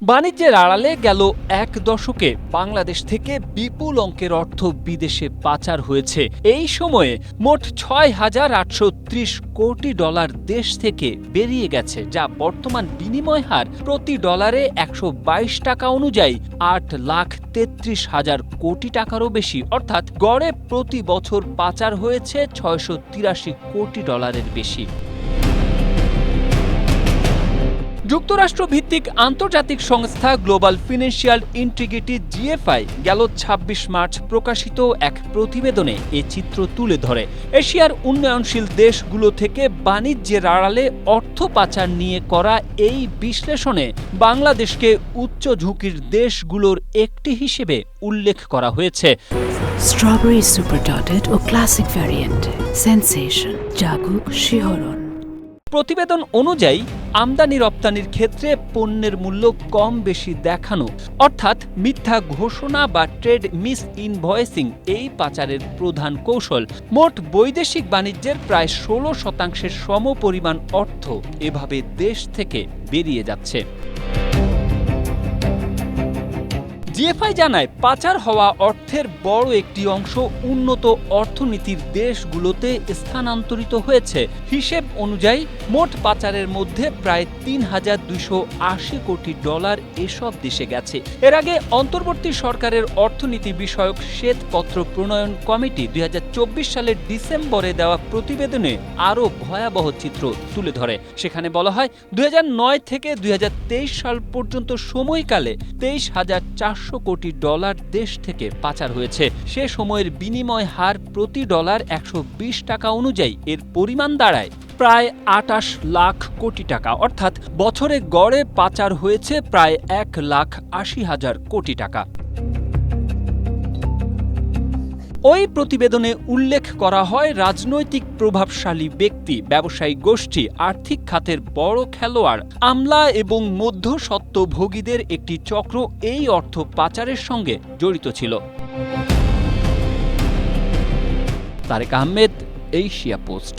বাণিজ্যের আড়ালে গেল এক দশকে বাংলাদেশ থেকে বিপুল অঙ্কের অর্থ বিদেশে পাচার হয়েছে। এই সময়ে মোট ৬,৮৩০ কোটি ডলার দেশ থেকে বেরিয়ে গেছে, যা বর্তমান বিনিময় হার প্রতি ডলারে ১২২ টাকা অনুযায়ী ৮,৩৩,০০০ কোটি টাকারও বেশি। অর্থাৎ গড়ে প্রতি বছর পাচার হয়েছে ৬৮৩ কোটি ডলারের বেশি। যুক্তরাষ্ট্র ভিত্তিক আন্তর্জাতিক সংস্থা গ্লোবাল ফিনান্সিয়াল ইন্টিগ্রিটি জিএফআই গেল ২৬ মার্চ প্রকাশিত এক প্রতিবেদনে এ চিত্র তুলে ধরে। এশিয়ার উন্নয়নশীল দেশগুলো থেকে বাণিজ্যের আড়ালে অর্থ পাচার নিয়ে করা এই বিশ্লেষণে বাংলাদেশকে উচ্চ ঝুঁকির দেশগুলোর একটি হিসেবে উল্লেখ করা হয়েছে। স্ট্রবেরি সুপার ডটেড ও ক্লাসিক ভ্যারিয়েন্টে সেনসেশন জাগুক শিহরণ। প্রতিবেদন অনুযায়ী আমদানি রপ্তানির ক্ষেত্রে পণ্যের মূল্য কম বেশি দেখানো, অর্থাৎ মিথ্যা ঘোষণা বা ট্রেড মিস ইনভয়েসিং এই পাচারের প্রধান কৌশল। মোট বৈদেশিক বাণিজ্যের প্রায় ১৬% সমপরিমাণ অর্থ এভাবে দেশ থেকে বেরিয়ে যাচ্ছে। জিএফআই জানায়, পাচার হওয়া অর্থের বড় একটি অংশ উন্নত অর্থনীতির দেশগুলোতে স্থানান্তরিত হয়েছে। হিসেব অনুযায়ী মোট পাচারের মধ্যে প্রায় ৩,২৮০ কোটি ডলার এসব দেশে গেছে। এর আগে অন্তর্বর্তী সরকারের অর্থনীতি বিষয়ক শ্বেতপত্র প্রণয়ন কমিটি ২০২৪ সালের ডিসেম্বরে দেওয়া প্রতিবেদনে আরও ভয়াবহ চিত্র তুলে ধরে। সেখানে বলা হয়, ২০০৯ থেকে ২০২৩ সাল পর্যন্ত সময়কালে ২৩,৪০০ কোটি ডলার দেশ থেকে পাচার হয়েছে। সে সময়ের বিনিময় হার প্রতি ডলার ১২০ টাকা অনুযায়ী এর পরিমাণ দাঁড়ায় প্রায় ২৮ লাখ কোটি টাকা। অর্থাৎ বছরে গড়ে পাচার হয়েছে প্রায় ১,৮০,০০০ কোটি টাকা। ওই প্রতিবেদনে উল্লেখ করা হয়, রাজনৈতিক প্রভাবশালী ব্যক্তি, ব্যবসায়ী গোষ্ঠী, আর্থিক খাতের বড় খেলোয়াড়, আমলা এবং মধ্যস্বত্বভোগীদের একটি চক্র এই অর্থ পাচারের সঙ্গে জড়িত ছিল। Tareq Ahmed, Asia post.